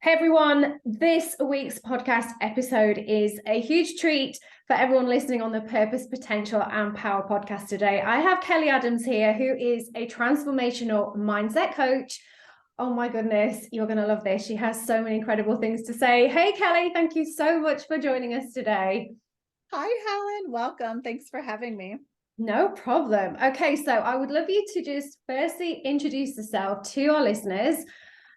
Hey everyone, this week's podcast episode is a huge treat for everyone listening on the Purpose, Potential and Power podcast today. I have Kelly Adams here, who is a transformational mindset coach. Oh my goodness, you're going to love this. She has so many incredible things to say. Hey Kelly, thank you so much for joining us today. Hi, Helen. Welcome. Thanks for having me. No problem. Okay, so I would love you to just firstly introduce yourself to our listeners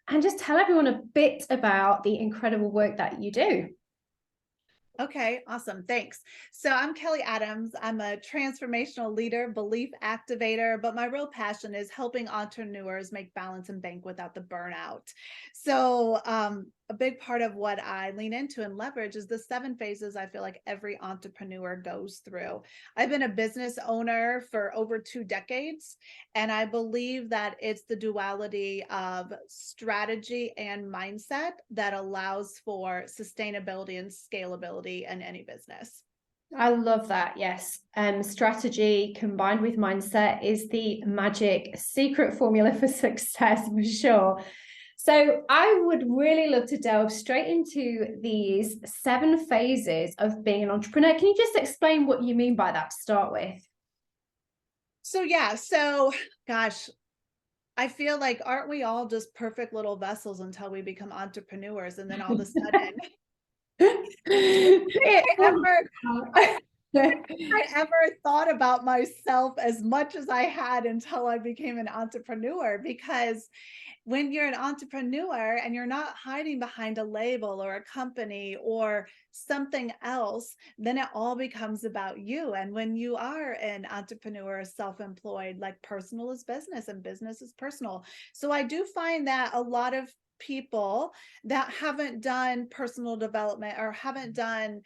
and just tell everyone a bit about the incredible work that you do. Okay, awesome. Thanks. So I'm Kelly Adams. I'm a transformational leader, belief activator, but my real passion is helping entrepreneurs make balance and bank without the burnout. So, a big part of what I lean into and leverage is the 7 phases I feel like every entrepreneur goes through. I've been a business owner for over 2 decades, and I believe that it's the duality of strategy and mindset that allows for sustainability and scalability in any business. I love that. Yes. Strategy combined with mindset is the magic secret formula for success for sure. So I would really love to delve straight into these 7 phases of being an entrepreneur. Can you just explain what you mean by that to start with? So gosh, I feel like aren't we all just perfect little vessels until we become entrepreneurs and then all of a sudden It- I ever I ever thought about myself as much as I had until I became an entrepreneur, because when you're an entrepreneur and you're not hiding behind a label or a company or something else, then it all becomes about you. And when you are an entrepreneur, self-employed, like personal is business and business is personal. So I do find that a lot of people that haven't done personal development or haven't done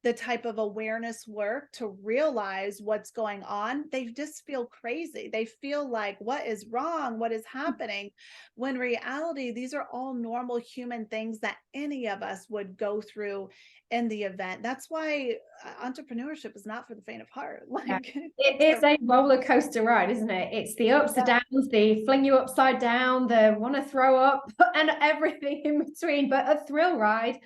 the type of awareness work to realize what's going on, they just feel crazy. They feel like, what is wrong? What is happening? When reality, these are all normal human things that any of us would go through in the event. That's why entrepreneurship is not for the faint of heart. Yeah. Like It is a roller coaster ride, isn't it? It's the ups, the downs, the fling you upside down, the want to throw up, and everything in between, but a thrill ride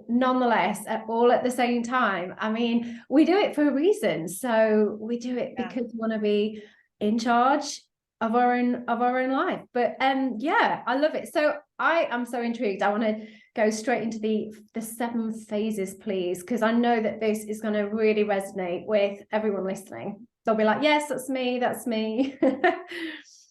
nonetheless, all at the same time. I mean, we do it for a reason. So we do it yeah. because we want to be in charge of our own life. But yeah, I love it. So I am so intrigued. I want to go straight into the 7 phases, please, because I know that this is going to really resonate with everyone listening. They'll be like, yes, that's me, that's me.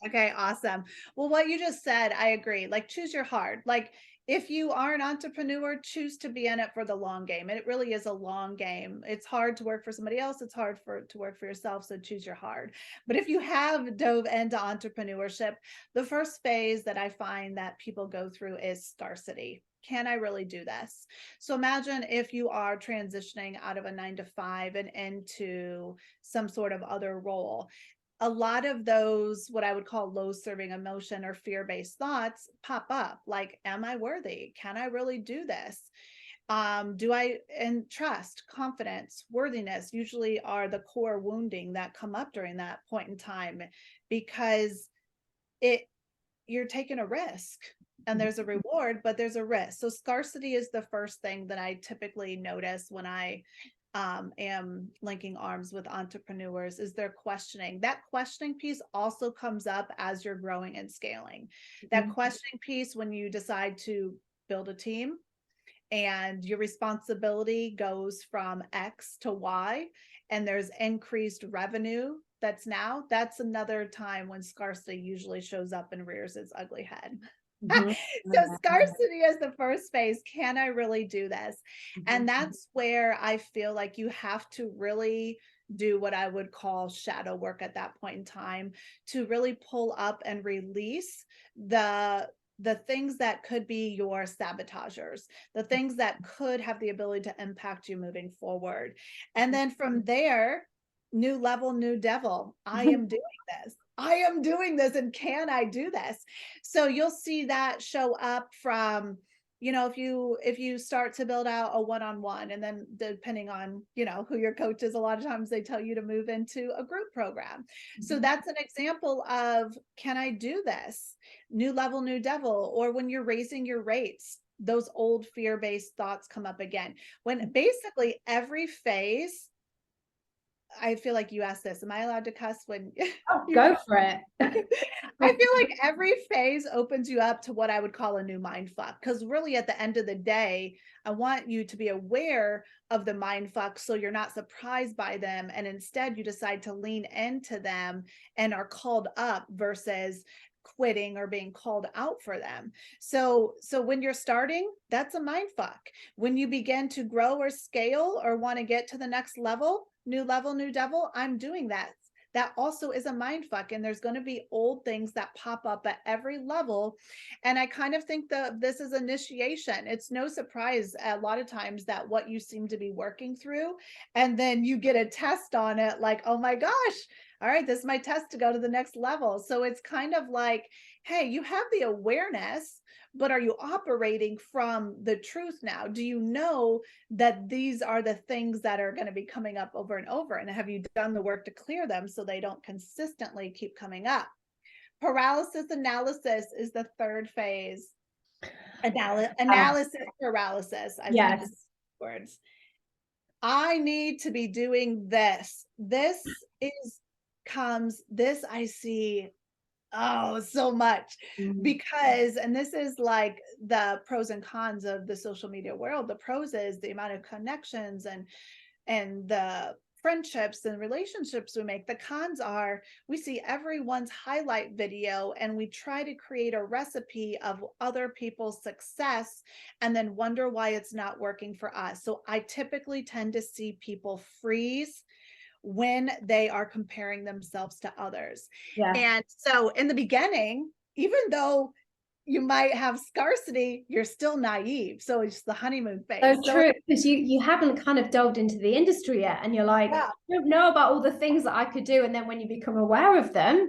Okay, awesome. Well, what you just said, I agree. Like, choose your heart. Like, if you are an entrepreneur, choose to be in it for the long game. And it really is a long game. It's hard to work for somebody else. It's hard to work for yourself. So choose your heart. But if you have dove into entrepreneurship, the first phase that I find that people go through is scarcity. Can I really do this? So imagine if you are transitioning out of a 9 to 5 and into some sort of other role. A lot of those, what I would call low serving emotion or fear based thoughts, pop up like, am I worthy? Can I really do this? Do I, and trust, confidence, worthiness usually are the core wounding that come up during that point in time, because it, you're taking a risk and there's a reward, but there's a risk. So scarcity is the first thing that I typically notice when I am linking arms with entrepreneurs, is their questioning. That questioning piece also comes up as you're growing and scaling. That questioning piece, when you decide to build a team and your responsibility goes from X to Y, and there's increased revenue that's another time when scarcity usually shows up and rears its ugly head. Mhm. So scarcity is the first phase. Can I really do this? And that's where I feel like you have to really do what I would call shadow work at that point in time, to really pull up and release the things that could be your sabotagers, the things that could have the ability to impact you moving forward. And then from there, new level, new devil. I am doing this. I am doing this. And can I do this? So you'll see that show up from if you start to build out a one-on-one, and then depending on, who your coach is, a lot of times they tell you to move into a group program. So that's an example of, can I do this? New level, new devil. Or when you're raising your rates, those old fear-based thoughts come up again. When basically every phase, I feel like you asked this, am I allowed to cuss when Oh, you go for it. I feel like every phase opens you up to what I would call a new mind fuck. Because really, at the end of the day, I want you to be aware of the mind fuck so you're not surprised by them. And instead, you decide to lean into them and are called up versus quitting or being called out for them. So when you're starting, that's a mind fuck. When you begin to grow or scale or want to get to the next level, new devil, I'm doing that. That also is a mind fuck. And there's going to be old things that pop up at every level. And I kind of think that this is initiation. It's no surprise a lot of times that what you seem to be working through, and then you get a test on it like, oh my gosh, all right, this is my test to go to the next level. So it's kind of like, hey, you have the awareness, but are you operating from the truth now? Do you know that these are the things that are going to be coming up over and over? And have you done the work to clear them so they don't consistently keep coming up? Paralysis analysis is the third phase. Analysis paralysis. I Yes. said words. I need to be doing this. This I see so much, because, and this is like the pros and cons of the social media world. The pros is the amount of connections and the friendships and relationships we make. The cons are, we see everyone's highlight video and we try to create a recipe of other people's success and then wonder why it's not working for us. So I typically tend to see people freeze when they are comparing themselves to others. Yeah. And so in the beginning, even though you might have scarcity, you're still naive. So it's the honeymoon phase. So true, because you haven't kind of delved into the industry yet, and you're like, Yeah. I don't know about all the things that I could do. And then when you become aware of them,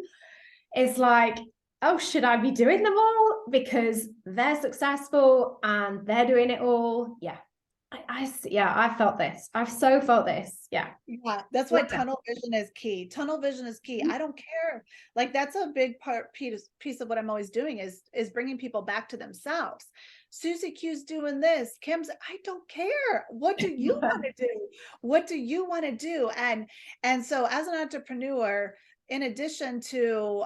it's like, oh, should I be doing them all because they're successful and they're doing it all? Yeah. I felt this. I've so felt this. Yeah. Yeah, that's why tunnel vision is key. Tunnel vision is key. I don't care. Like, that's a big piece of what I'm always doing is bringing people back to themselves. Susie Q's doing this. Kim's, I don't care. What do you want to do? What do you want to do? And so as an entrepreneur, in addition to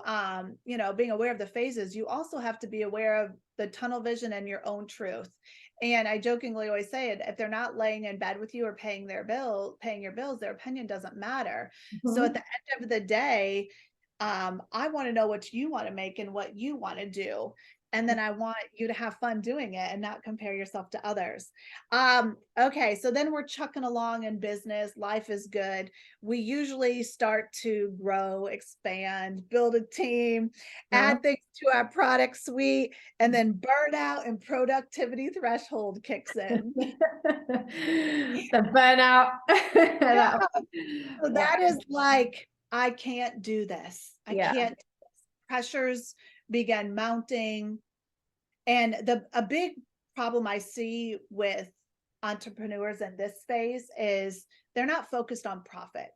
being aware of the phases, you also have to be aware of the tunnel vision and your own truth. And I jokingly always say it, if they're not laying in bed with you or paying your bills, their opinion doesn't matter. So at the end of the day, I want to know what you want to make and what you want to do. And then I want you to have fun doing it and not compare yourself to others. Okay, so then we're chucking along in business. Life is good. We usually start to grow, expand, build a team, add things to our product suite, and then burnout and productivity threshold kicks in. The burnout. Yeah. So that is like, I can't do this. I can't. Pressures began mounting. And a big problem I see with entrepreneurs in this phase is they're not focused on profit.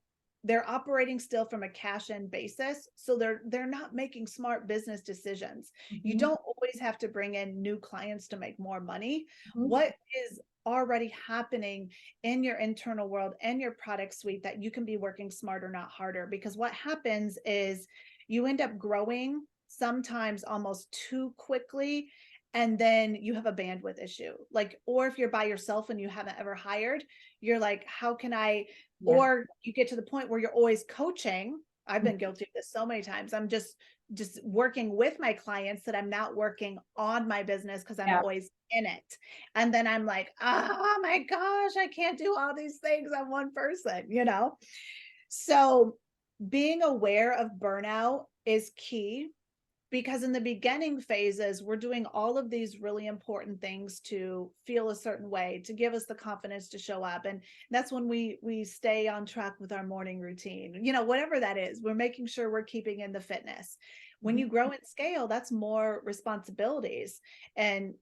They're operating still from a cash in basis. So they're not making smart business decisions. You don't always have to bring in new clients to make more money. What is already happening in your internal world and your product suite that you can be working smarter, not harder? Because what happens is you end up growing sometimes almost too quickly, and then you have a bandwidth issue. Like, or if you're by yourself and you haven't ever hired, you're like, how can I, or you get to the point where you're always coaching. I've been guilty of this so many times. I'm just working with my clients that I'm not working on my business because I'm always in it. And then I'm like, oh my gosh, I can't do all these things. I'm one person, So being aware of burnout is key, because in the beginning phases, we're doing all of these really important things to feel a certain way, to give us the confidence to show up. And that's when we stay on track with our morning routine, whatever that is. We're making sure we're keeping in the fitness. When you grow and scale, that's more responsibilities. And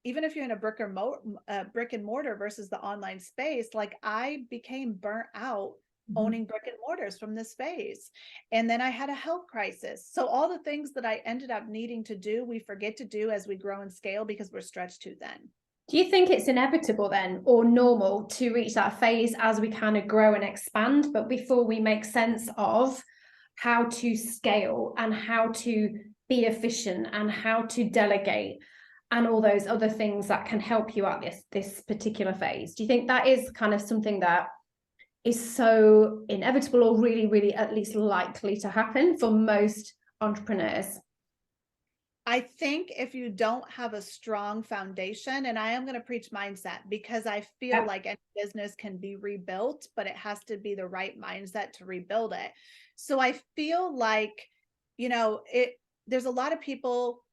even if you're in a brick and mortar versus the online space, like I became burnt out owning brick and mortars from this phase. And then I had a health crisis. So all the things that I ended up needing to do, we forget to do as we grow and scale because we're stretched too thin. Do you think it's inevitable then, or normal, to reach that phase as we kind of grow and expand, but before we make sense of how to scale and how to be efficient and how to delegate and all those other things that can help you at this particular phase? Do you think that is kind of something that is so inevitable, or really, really at least likely to happen for most entrepreneurs? I think if you don't have a strong foundation, and I am going to preach mindset, because I feel like any business can be rebuilt, but it has to be the right mindset to rebuild it. So I feel like, there's a lot of people,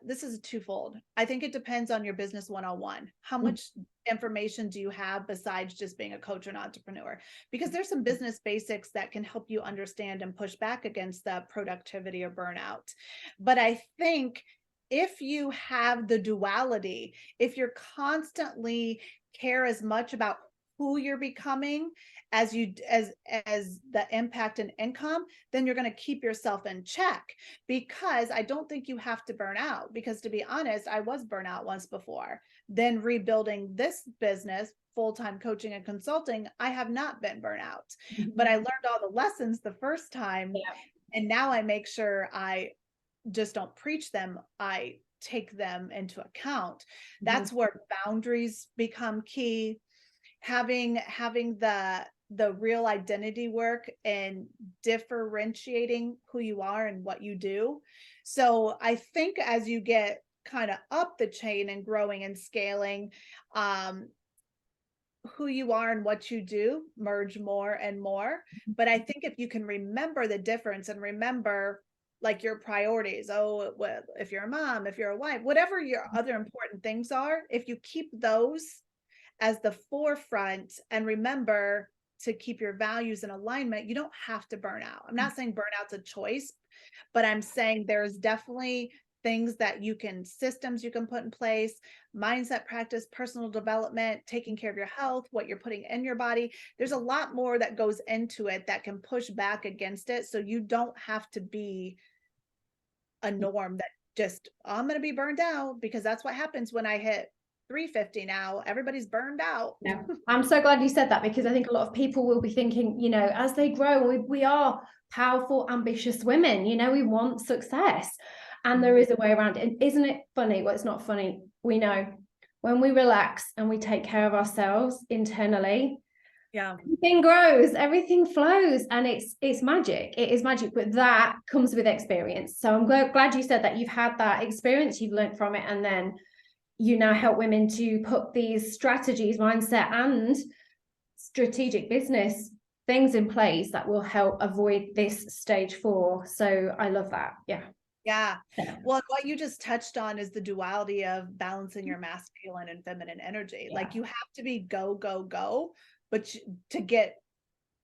this is twofold. I think it depends on your business 101. How much information do you have besides just being a coach or an entrepreneur? Because there's some business basics that can help you understand and push back against the productivity or burnout. But I think if you have the duality, if you're constantly care as much about who you're becoming as the impact and income, then you're going to keep yourself in check. Because I don't think you have to burn out, because to be honest, I was burnt out once before. Then rebuilding this business, full-time coaching and consulting, I have not been burnt out, but I learned all the lessons the first time. And now I make sure I just don't preach them. I take them into account. That's where boundaries become key. Having the real identity work and differentiating who you are and what you do. So I think as you get kind of up the chain and growing and scaling, who you are and what you do merge more and more. But I think if you can remember the difference and remember like your priorities, if you're a mom, if you're a wife, whatever your other important things are, if you keep those as the forefront and remember to keep your values in alignment, you don't have to burn out. I'm not saying burnout's a choice, but I'm saying there's definitely things that systems you can put in place, mindset practice, personal development, taking care of your health, what you're putting in your body. There's a lot more that goes into it that can push back against it. So you don't have to be a norm that just, I'm going to be burned out, because that's what happens when I hit 350 now. Everybody's burned out. Yeah, I'm so glad you said that, because I think a lot of people will be thinking, as they grow, we are powerful, ambitious women, we want success, and there is a way around it. And isn't it funny? Well, it's not funny. We know when we relax and we take care of ourselves internally, everything grows, everything flows, and it's magic. It is magic, but that comes with experience. So I'm glad you said that you've had that experience, you've learned from it, and then you now help women to put these strategies, mindset, and strategic business things in place that will help avoid this stage 4. So I love that. Yeah. Well, what you just touched on is the duality of balancing your masculine and feminine energy. Like you have to be go, go, go, but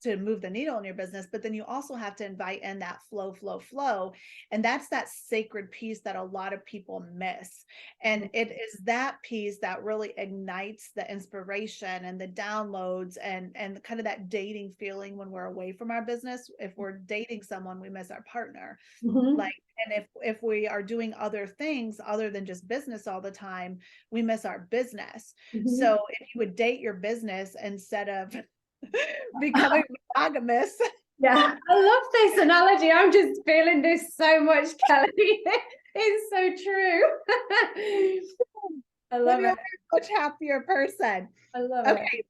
to move the needle in your business, but then you also have to invite in that flow. And that's that sacred piece that a lot of people miss. And it is that piece that really ignites the inspiration and the downloads and kind of that dating feeling when we're away from our business. If we're dating someone, we miss our partner. And if we are doing other things other than just business all the time, we miss our business. So if you would date your business instead of becoming monogamous. Yeah, I love this analogy. I'm just feeling this so much, Kelly. It's so true. I love it. A much happier person. I love it. Okay.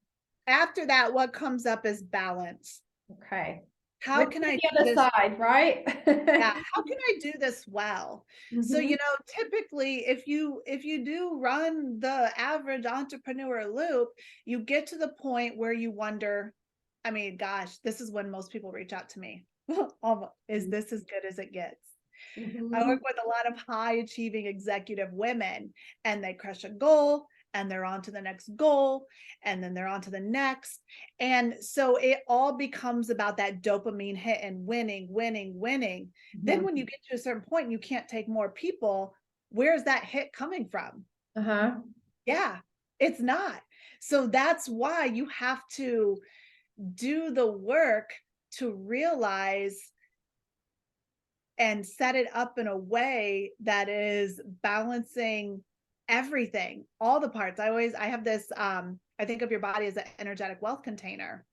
After that, what comes up is balance. Okay. How can I do the other side, right? How can I do this well? So, typically if you do run the average entrepreneur loop, you get to the point where you wonder, I mean, gosh, this is when most people reach out to me. Is this as good as it gets? I work with a lot of high achieving executive women, and they crush a goal and they're on to the next goal, and then they're on to the next. And so it all becomes about that dopamine hit and winning. Then when you get to a certain point, you can't take more people. Where's that hit coming from? Uh-huh. Yeah, it's not. So that's why you have to do the work to realize and set it up in a way that is balancing everything, all the parts. I have this, I think of your body as an energetic wealth container.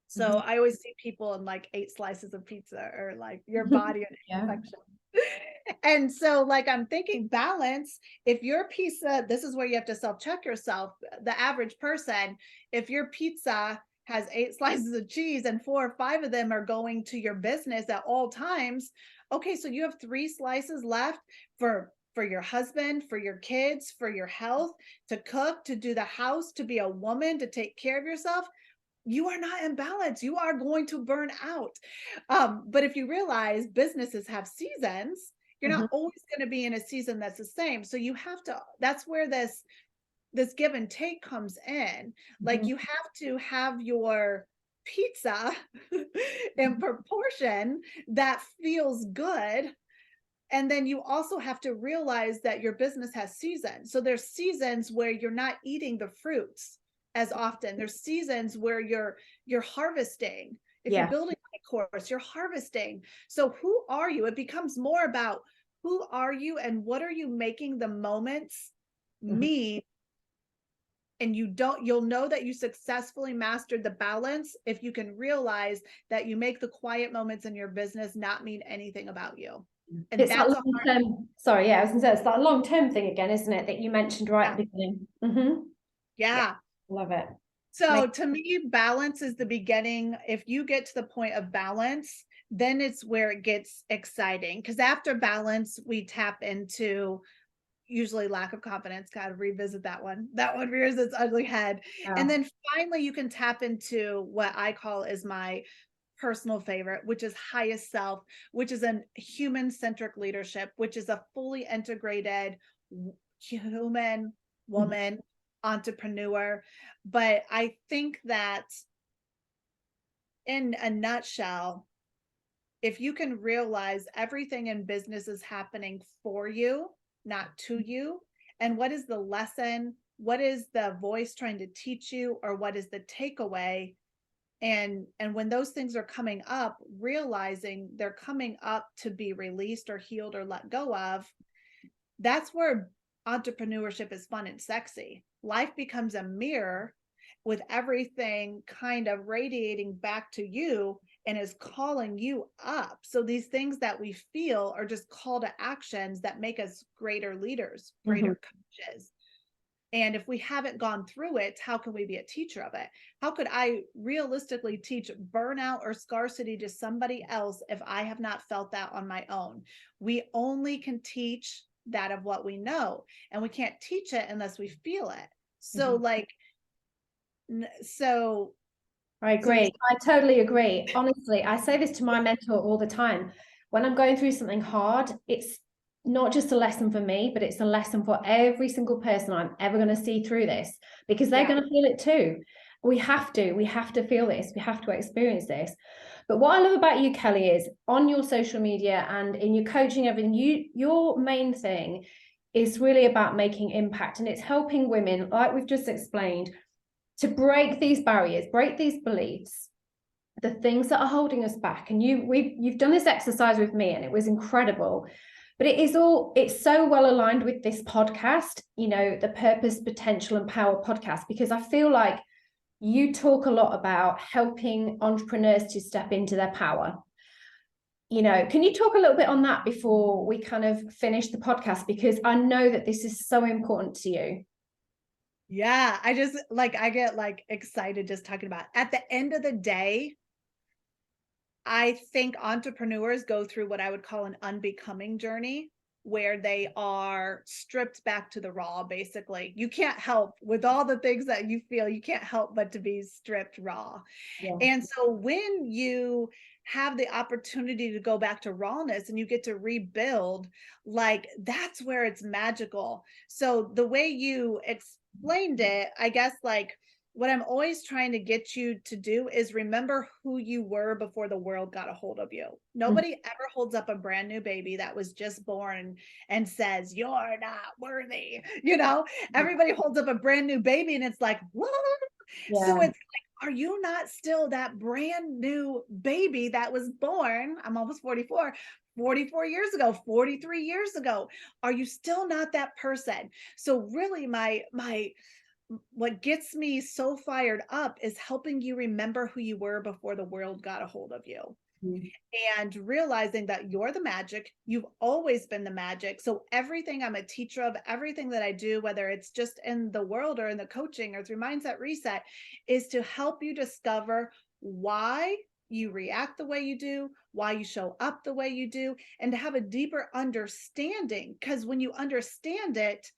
So Mhm. I always see people in like 8 slices of pizza, or like your body in 8 Yeah. sections. And so like I'm thinking balance, if your pizza, this is where you have to self-check yourself, the average person, if your pizza has 8 slices of cheese and 4 or 5 of them are going to your business at all times, okay, so you have 3 slices left for your husband, for your kids, for your health, to cook, to do the house, to be a woman, to take care of yourself. You are not in balance. You are going to burn out. But if you realize businesses have seasons, you're Mhm. not always going to be in a season that's the same. So you have to, that's where this give and take comes in. Like Mhm. you have to have your pizza in proportion that feels good. And then you also have to realize that your business has seasons. So there's seasons where you're not eating the fruits as often. There's seasons where you're harvesting. If you're Yeah. building a course, you're harvesting. So who are you? It becomes more about who are you and what are you making the moments Mhm. mean. And you'll know that you successfully mastered the balance if you can realize that you make the quiet moments in your business not mean anything about you. And It's that that's a long hard, term. Sorry, yeah, I was gonna say it's that long term thing again, isn't it? That you mentioned right at yeah. the beginning. Mm-hmm. Yeah, Yeah. love it. So Make, to me, balance is the beginning. If you get to the point of balance, then it's where it gets exciting. Because after balance, we tap into usually lack of confidence. Got to revisit that one. That one rears its ugly head. And then finally, you can tap into what I call is my personal favorite, which is highest self, which is a human centric leadership, which is a fully integrated human woman entrepreneur. But I think that in a nutshell, if you can realize everything in business is happening for you, not to you, and what is the lesson? What is the voice trying to teach you, or what is the takeaway? And when those things are coming up, realizing they're coming up to be released or healed or let go of, that's where entrepreneurship is fun and sexy. Life becomes a mirror with everything kind of radiating back to you and is calling you up. So these things that we feel are just call to actions that make us greater leaders, mm-hmm. greater coaches. And if we haven't gone through it, how can we be a teacher of it? How could I realistically teach burnout or scarcity to somebody else if I have not felt that on my own? We only can teach that of what we know, and we can't teach it unless we feel it. So, Mm-hmm. like, so, I so, agree. I totally agree. Honestly, I say this to my mentor all the time. When I'm going through something hard, it's not just a lesson for me, but it's a lesson for every single person I'm ever going to see through this, because they're yeah, going to feel it too. We have to feel this. We have to experience this. But what I love about you, Kelly, is on your social media and in your coaching, everything, your main thing is really about making impact, and it's helping women, like we've just explained, to break these barriers, break these beliefs, the things that are holding us back. And you've done this exercise with me, and it was incredible. But it's so well aligned with this podcast, the Purpose, Potential, and Power podcast, because I feel like you talk a lot about helping entrepreneurs to step into their power. Can you talk a little bit on that before we kind of finish the podcast? Because I know that this is so important to you. yeah. I get like excited just talking about it. At the end of the day, I think entrepreneurs go through what I would call an unbecoming journey, where they are stripped back to the raw, basically. You can't help with all the things that you feel, you can't help but to be stripped raw. Yeah. And so when you have the opportunity to go back to rawness and you get to rebuild, like that's where it's magical. So the way you explained it, I guess, like what I'm always trying to get you to do is remember who you were before the world got a hold of you. Nobody ever holds up a brand new baby that was just born and says, "You're not worthy." Everybody holds up a brand new baby and it's like, what? So it's like, are you not still that brand new baby that was born? I'm almost 44. 44 years ago, 43 years ago. Are you still not that person? So really what gets me so fired up is helping you remember who you were before the world got a hold of you. And realizing that you're the magic. You've always been the magic. So everything I'm a teacher of, everything that I do, whether it's just in the world or in the coaching or through Mindset Reset, is to help you discover why you react the way you do, why you show up the way you do, and to have a deeper understanding. Because when you understand it,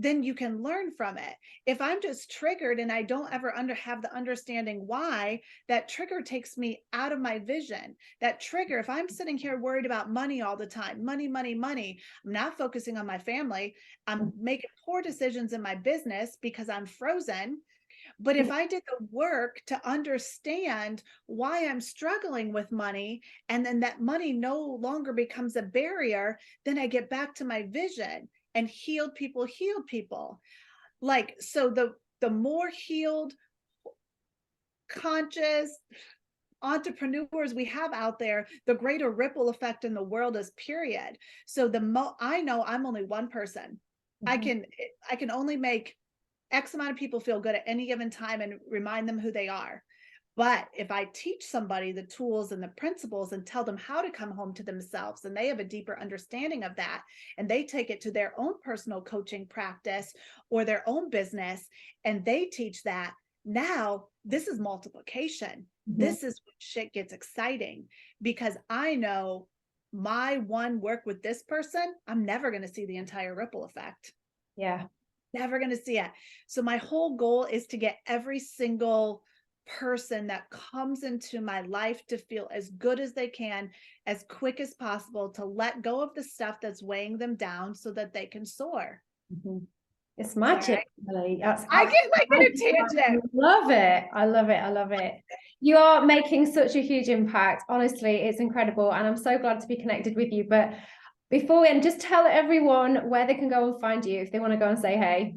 then you can learn from it. If I'm just triggered and I don't ever have the understanding why, that trigger takes me out of my vision. That trigger, if I'm sitting here worried about money all the time, money, money, money, I'm not focusing on my family. I'm making poor decisions in my business because I'm frozen. But if I did the work to understand why I'm struggling with money, and then that money no longer becomes a barrier, then I get back to my vision. And healed people. Like, so the more healed, conscious entrepreneurs we have out there, the greater ripple effect in the world is, period. So I know I'm only one person. I can only make X amount of people feel good at any given time and remind them who they are. But if I teach somebody the tools and the principles and tell them how to come home to themselves, and they have a deeper understanding of that, and they take it to their own personal coaching practice or their own business, and they teach that, now this is multiplication. This is when shit gets exciting, because I know my one work with this person, I'm never going to see the entire ripple effect. Never going to see it. So my whole goal is to get every single person that comes into my life to feel as good as they can, as quick as possible, to let go of the stuff that's weighing them down so that they can soar. It's magic. Really. I get like in a tangent. I love it. You are making such a huge impact. Honestly, it's incredible. And I'm so glad to be connected with you. But before we end, just tell everyone where they can go and find you if they want to go and say hey.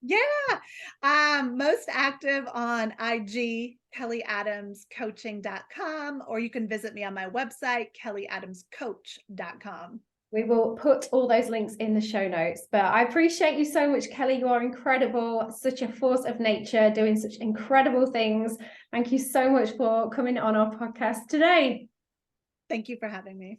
Yeah. I'm most active on IG, kellyadamscoaching.com, or you can visit me on my website, kellyadamscoach.com. We will put all those links in the show notes. But I appreciate you so much, Kelly. You are incredible, such a force of nature, doing such incredible things. Thank you so much for coming on our podcast today. Thank you for having me.